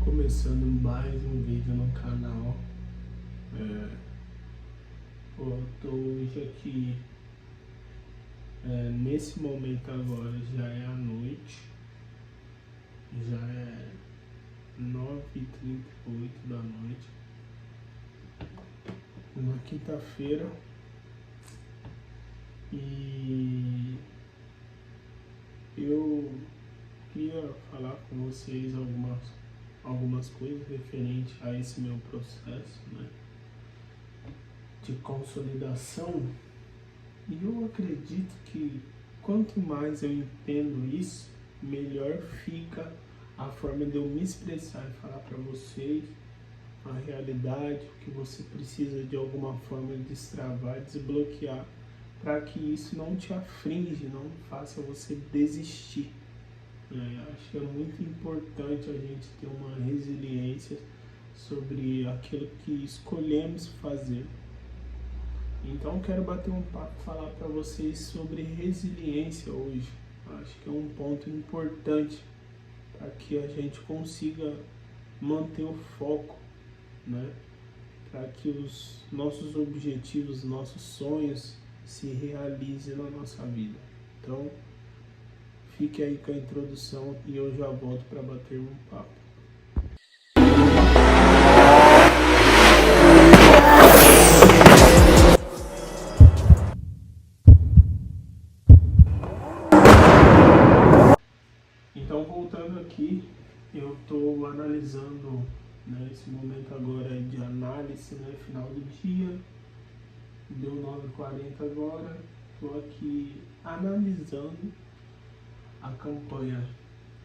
Começando mais um vídeo no canal. Eu tô hoje aqui, nesse momento agora já é a noite, já é 9h38 da noite, uma quinta-feira, e eu queria falar com vocês algumas coisas referentes a esse meu processo, né, de consolidação. E eu acredito que quanto mais eu entendo isso, melhor fica a forma de eu me expressar e falar para vocês a realidade, o que você precisa de alguma forma destravar, desbloquear, para que isso não te aflige, não faça você desistir. Acho que é muito importante a gente ter uma resiliência sobre aquilo que escolhemos fazer. Então quero bater um papo, falar para vocês sobre resiliência hoje. Acho que é um ponto importante para que a gente consiga manter o foco, né? Para que os nossos objetivos, nossos sonhos se realizem na nossa vida. Então fique aí com a introdução e eu já volto para bater um papo. Então, voltando aqui, eu estou analisando, né, esse momento agora de análise, né, final do dia, deu 9h40 agora, estou aqui analisando a campanha.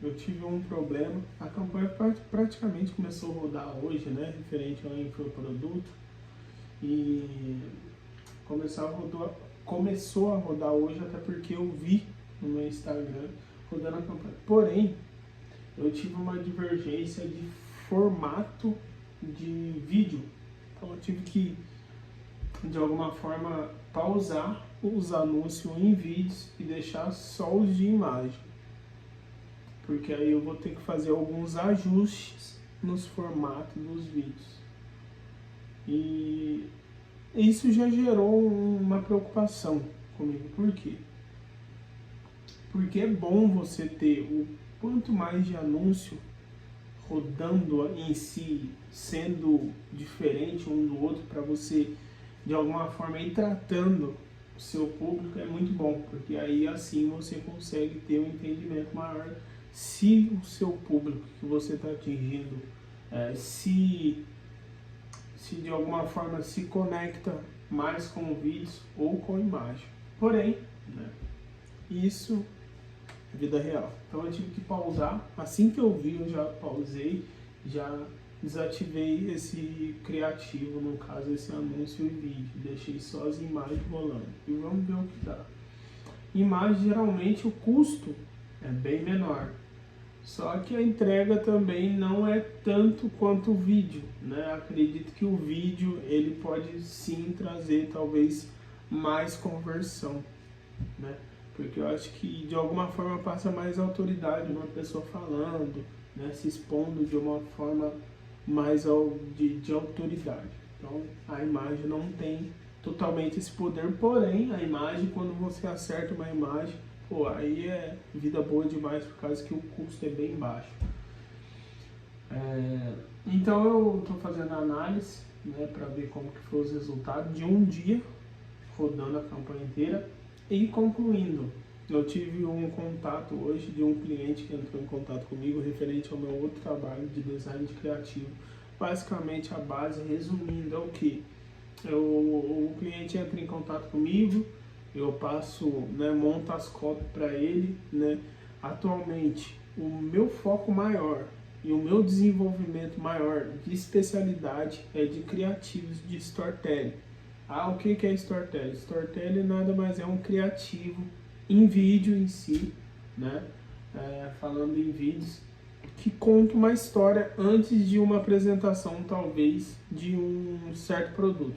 Eu tive um problema, a campanha praticamente começou a rodar hoje, né, referente ao infoproduto, e começou a rodar hoje, até porque eu vi no meu Instagram rodando a campanha. Porém, eu tive uma divergência de formato de vídeo. Então eu tive que, de alguma forma, pausar os anúncios em vídeos e deixar só os de imagem. Porque aí eu vou ter que fazer alguns ajustes nos formatos dos vídeos. E isso já gerou uma preocupação comigo. Por quê? Porque é bom você ter o quanto mais de anúncio rodando em si, sendo diferente um do outro, para você de alguma forma ir tratando o seu público, é muito bom, porque aí assim você consegue ter um entendimento maior se o seu público que você está atingindo se de alguma forma se conecta mais com vídeos ou com imagem. Porém, né, isso é vida real. Então eu tive que pausar. Assim que eu vi, eu já pausei, já desativei esse criativo, no caso esse anúncio e vídeo. Deixei só as imagens rolando. E vamos ver o que dá. Imagem, geralmente o custo é bem menor. Só que a entrega também não é tanto quanto o vídeo, né? Acredito que o vídeo ele pode sim trazer talvez mais conversão, né? Porque eu acho que de alguma forma passa mais autoridade, uma pessoa falando, né? Se expondo de uma forma mais de autoridade. Então a imagem não tem totalmente esse poder, porém a imagem, quando você acerta uma imagem, pô, aí é vida boa demais, por causa que o custo é bem baixo. Então eu estou fazendo a análise, né, para ver como que foi os resultados de um dia, rodando a campanha inteira e concluindo. Eu tive um contato hoje de um cliente que entrou em contato comigo referente ao meu outro trabalho de design de criativo. Basicamente a base, resumindo, é o que? O cliente entra em contato comigo, eu passo, né, monto as copies para ele, né. Atualmente, o meu foco maior e o meu desenvolvimento maior de especialidade é de criativos de storytelling. O que é storytelling? Storytelling nada mais é um criativo em vídeo em si, né, falando em vídeos, que conta uma história antes de uma apresentação, talvez, de um certo produto.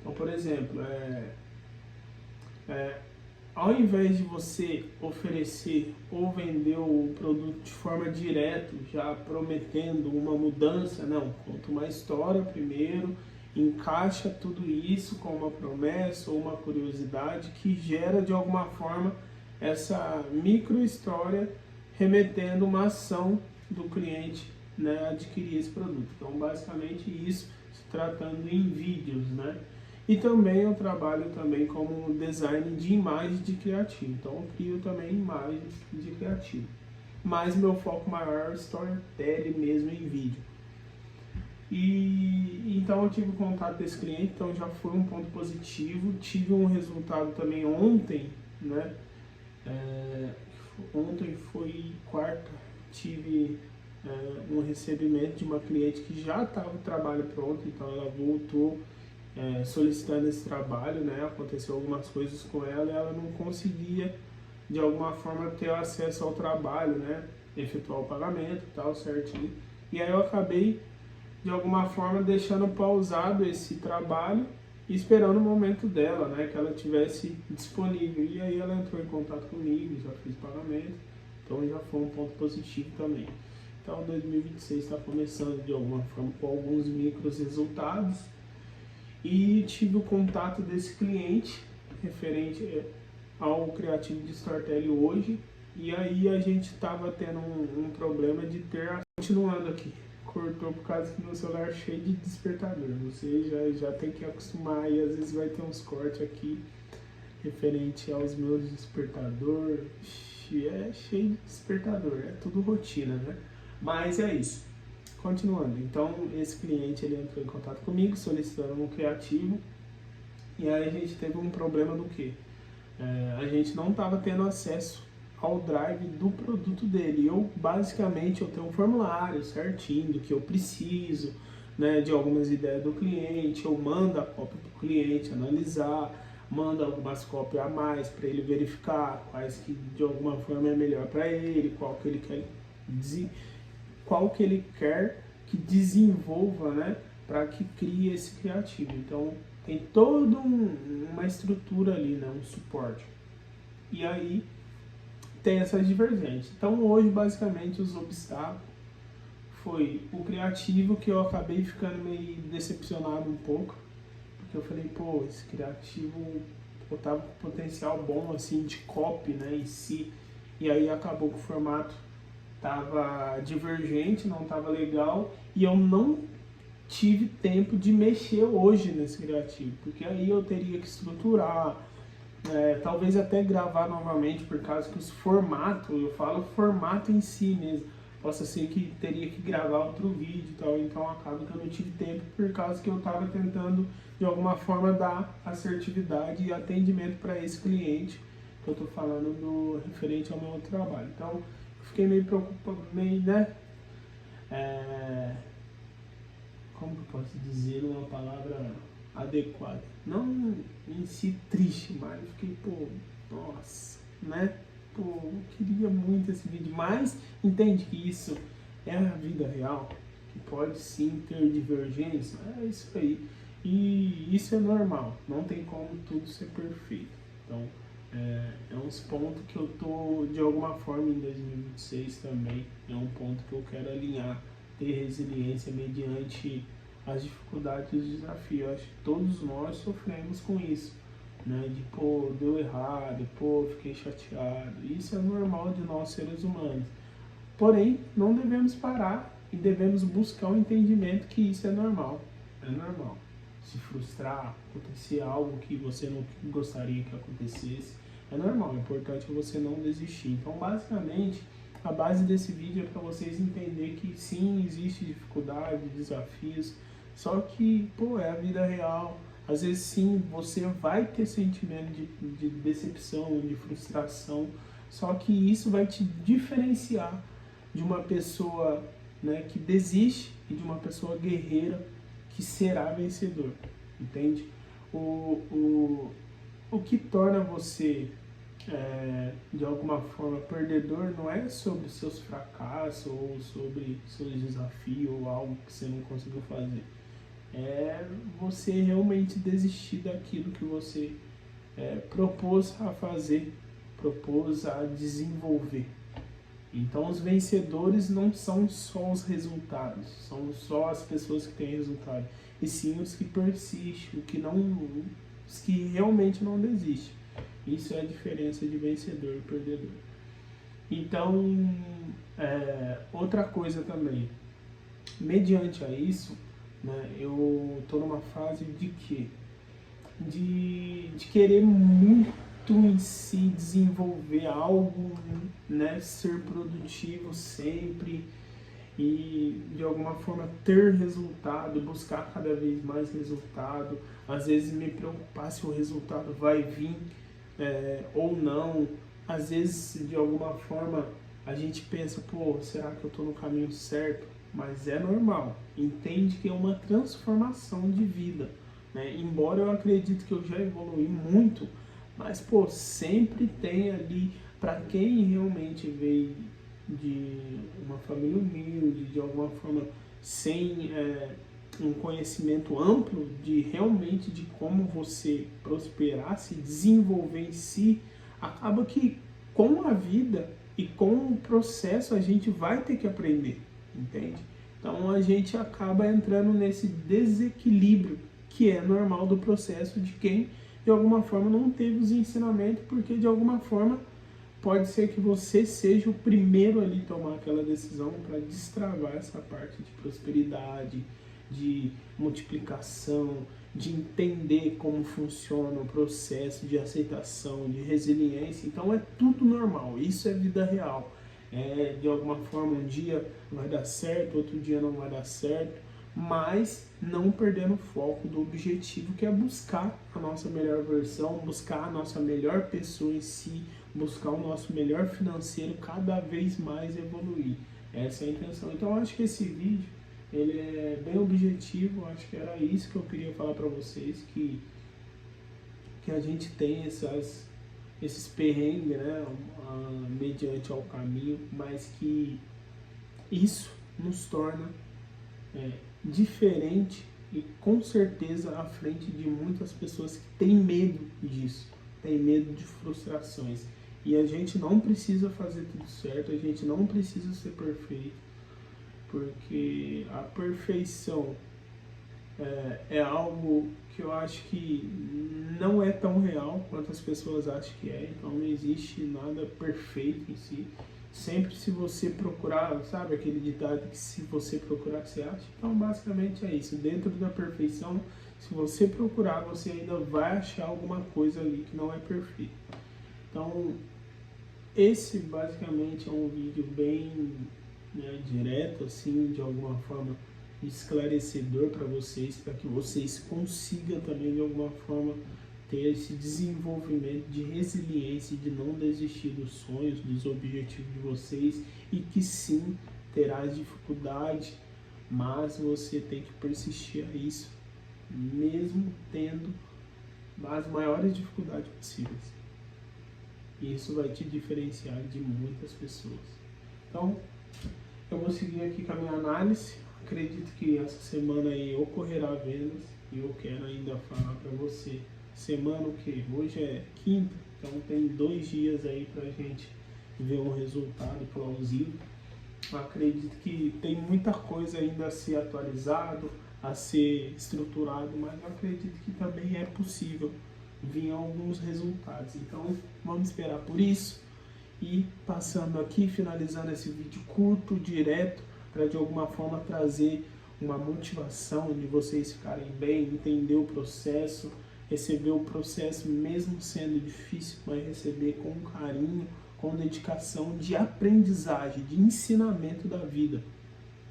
Então, por exemplo, ao invés de você oferecer ou vender o produto de forma direta, já prometendo uma mudança, não, conta uma história primeiro, encaixa tudo isso com uma promessa ou uma curiosidade que gera de alguma forma essa micro história remetendo uma ação do cliente, né, adquirir esse produto. Então, basicamente isso, se tratando em vídeos, né? E também eu trabalho também como design de imagens de criativo. Então eu crio também imagens de criativo. Mas meu foco maior é storytelling mesmo em vídeo. E então eu tive contato desse cliente, então já foi um ponto positivo. Tive um resultado também ontem, né? Ontem foi quarta, tive um recebimento de uma cliente que já estava o trabalho pronto, então ela voltou solicitando esse trabalho, né? Aconteceu algumas coisas com ela e ela não conseguia de alguma forma ter acesso ao trabalho, né? Efetuar o pagamento e tal, certinho. E aí eu acabei de alguma forma deixando pausado esse trabalho e esperando o momento dela, né? Que ela tivesse disponível. E aí ela entrou em contato comigo, já fiz pagamento, então já foi um ponto positivo também. Então 2026 está começando de alguma forma com alguns micros resultados. E tive o contato desse cliente referente ao criativo de storytelling hoje. E aí a gente estava tendo um problema de ter... Continuando aqui, cortou por causa que meu celular é cheio de despertador. Você já tem que acostumar e às vezes vai ter uns cortes aqui referente aos meus despertadores. É cheio de despertador, é tudo rotina, né? Mas é isso. Continuando, então esse cliente ele entrou em contato comigo solicitando um criativo e aí a gente teve um problema do que? A gente não estava tendo acesso ao drive do produto dele. Basicamente eu tenho um formulário certinho do que eu preciso, né, de algumas ideias do cliente, eu mando a cópia para o cliente analisar, mando algumas cópias a mais para ele verificar quais que de alguma forma é melhor para ele, qual que ele quer que desenvolva, né, para que crie esse criativo. Então tem toda uma estrutura ali, né, um suporte. E aí tem essas divergências. Então hoje basicamente os obstáculos foi o criativo, que eu acabei ficando meio decepcionado um pouco, porque eu falei, pô, esse criativo eu tava com potencial bom assim de copy, né, em si, e aí acabou que o formato tava divergente, não tava legal, e eu não tive tempo de mexer hoje nesse criativo, porque aí eu teria que estruturar, talvez até gravar novamente, por causa que os formatos, eu falo formato em si mesmo, possa ser que teria que gravar outro vídeo e tal, então acaba que eu não tive tempo, por causa que eu estava tentando de alguma forma dar assertividade e atendimento para esse cliente que eu estou falando do referente ao meu outro trabalho. Então eu fiquei meio preocupado, meio, né? Como que eu posso dizer uma palavra adequada? Não em si triste, mas fiquei, pô, nossa, né? Pô, eu queria muito esse vídeo, mas entende que isso é a vida real, que pode sim ter divergência, é isso aí. E isso é normal, não tem como tudo ser perfeito. Então, é uns pontos que eu tô, de alguma forma, em 2026 também, é um ponto que eu quero alinhar, ter resiliência mediante as dificuldades e os desafios. Eu acho que todos nós sofremos com isso, né? De, pô, deu errado, pô, fiquei chateado. Isso é normal de nós, seres humanos. Porém, não devemos parar e devemos buscar o entendimento que isso é normal. É normal. Se frustrar, acontecer algo que você não gostaria que acontecesse, é normal. O importante é você não desistir. Então, basicamente, a base desse vídeo é para vocês entenderem que sim, existe dificuldade, desafios, só que, pô, é a vida real. Às vezes sim, você vai ter sentimento de decepção, de frustração, só que isso vai te diferenciar de uma pessoa, né, que desiste e de uma pessoa guerreira que será vencedor, entende? O que torna você, de alguma forma, perdedor não é sobre seus fracassos ou sobre seus desafios ou algo que você não conseguiu fazer. É você realmente desistir daquilo que você propôs a fazer, propôs a desenvolver. Então os vencedores não são só os resultados, são só as pessoas que têm resultado, e sim os que persistem, os que realmente não desistem. Isso é a diferença de vencedor e perdedor. Então, outra coisa também, mediante a isso, né, eu estou numa fase de quê? De querer muito em si desenvolver algo, né, ser produtivo sempre e de alguma forma ter resultado, buscar cada vez mais resultado, às vezes me preocupar se o resultado vai vir ou não, às vezes de alguma forma a gente pensa, pô, será que eu estou no caminho certo? Mas é normal, entende que é uma transformação de vida, né? Embora eu acredite que eu já evolui muito, mas pô, sempre tem ali, para quem realmente veio de uma família humilde, de alguma forma sem um conhecimento amplo de realmente de como você prosperar, se desenvolver em si, acaba que com a vida e com o processo a gente vai ter que aprender, entende? Então a gente acaba entrando nesse desequilíbrio que é normal do processo de quem de alguma forma não teve os ensinamentos, porque de alguma forma pode ser que você seja o primeiro ali a tomar aquela decisão para destravar essa parte de prosperidade, de multiplicação, de entender como funciona o processo de aceitação, de resiliência. Então é tudo normal, isso é vida real. De alguma forma um dia vai dar certo, outro dia não vai dar certo, mas não perdendo o foco do objetivo, que é buscar a nossa melhor versão, buscar a nossa melhor pessoa em si, buscar o nosso melhor financeiro, cada vez mais evoluir. Essa é a intenção. Então eu acho que esse vídeo ele é bem objetivo, acho que era isso que eu queria falar para vocês, que a gente tem esses perrengues, né, mediante ao caminho, mas que isso nos torna diferente e com certeza à frente de muitas pessoas que têm medo disso, têm medo de frustrações. E a gente não precisa fazer tudo certo, a gente não precisa ser perfeito, porque a perfeição é algo que eu acho que não é tão real quanto as pessoas acham que é. Então não existe nada perfeito em si. Sempre se você procurar, sabe aquele ditado que se você procurar você acha? Então basicamente é isso. Dentro da perfeição, se você procurar, você ainda vai achar alguma coisa ali que não é perfeita. Então esse basicamente é um vídeo bem direto, assim, de alguma forma esclarecedor para vocês, para que vocês consigam também de alguma forma ter esse desenvolvimento de resiliência, de não desistir dos sonhos, dos objetivos de vocês, e que sim, terá dificuldade, mas você tem que persistir a isso, mesmo tendo as maiores dificuldades possíveis. Isso vai te diferenciar de muitas pessoas. Então, eu vou seguir aqui com a minha análise. Acredito que essa semana aí ocorrerá vendas e eu quero ainda falar para você. Semana o que? Hoje é quinta, então tem 2 dias aí pra gente ver um resultado plausível. Acredito que tem muita coisa ainda a ser atualizado, a ser estruturado, mas eu acredito que também é possível vir alguns resultados. Então vamos esperar por isso. E passando aqui, finalizando esse vídeo curto, direto, para de alguma forma trazer uma motivação de vocês ficarem bem, entender o processo, receber o processo mesmo sendo difícil, mas receber com carinho, com dedicação, de aprendizagem, de ensinamento da vida.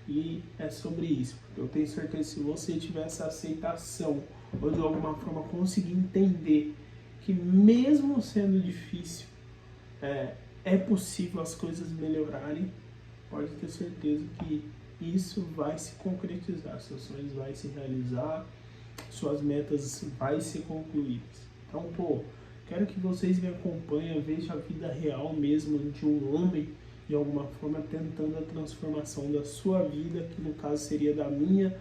E é sobre isso, porque eu tenho certeza que se você tiver essa aceitação, ou de alguma forma conseguir entender que mesmo sendo difícil, é possível as coisas melhorarem, pode ter certeza que isso vai se concretizar, seus sonhos vão se realizar, suas metas vão ser concluídas. Então, quero que vocês me acompanhem, vejam a vida real mesmo de um homem, de alguma forma tentando a transformação da sua vida, que no caso seria da minha,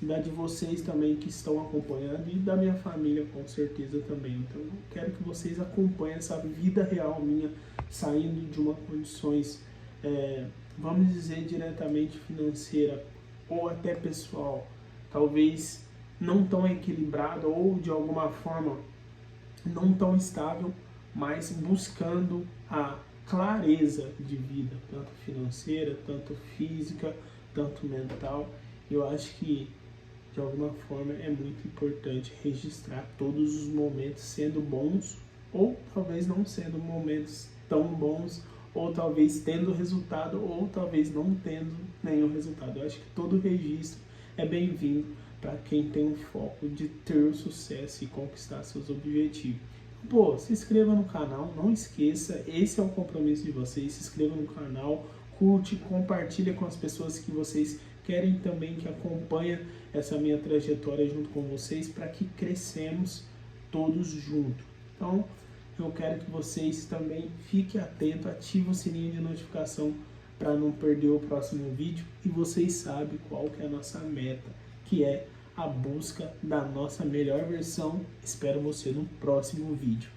da de vocês também que estão acompanhando e da minha família com certeza também. Então eu quero que vocês acompanhem essa vida real minha, saindo de uma condições, vamos dizer, diretamente financeira ou até pessoal, talvez não tão equilibrada ou de alguma forma não tão estável, mas buscando a clareza de vida, tanto financeira, tanto física, tanto mental. Eu acho que de alguma forma é muito importante registrar todos os momentos sendo bons ou talvez não sendo momentos tão bons, ou talvez tendo resultado ou talvez não tendo nenhum resultado. Eu acho que todo registro é bem-vindo para quem tem um foco de ter o sucesso e conquistar seus objetivos. Pô, se inscreva no canal, não esqueça, esse é o compromisso de vocês, se inscreva no canal, curte, compartilha com as pessoas que vocês querem também que acompanhem essa minha trajetória junto com vocês, para que crescemos todos juntos. Então, eu quero que vocês também fiquem atentos, ativem o sininho de notificação para não perder o próximo vídeo, e vocês sabem qual que é a nossa meta, que é a busca da nossa melhor versão. Espero você no próximo vídeo.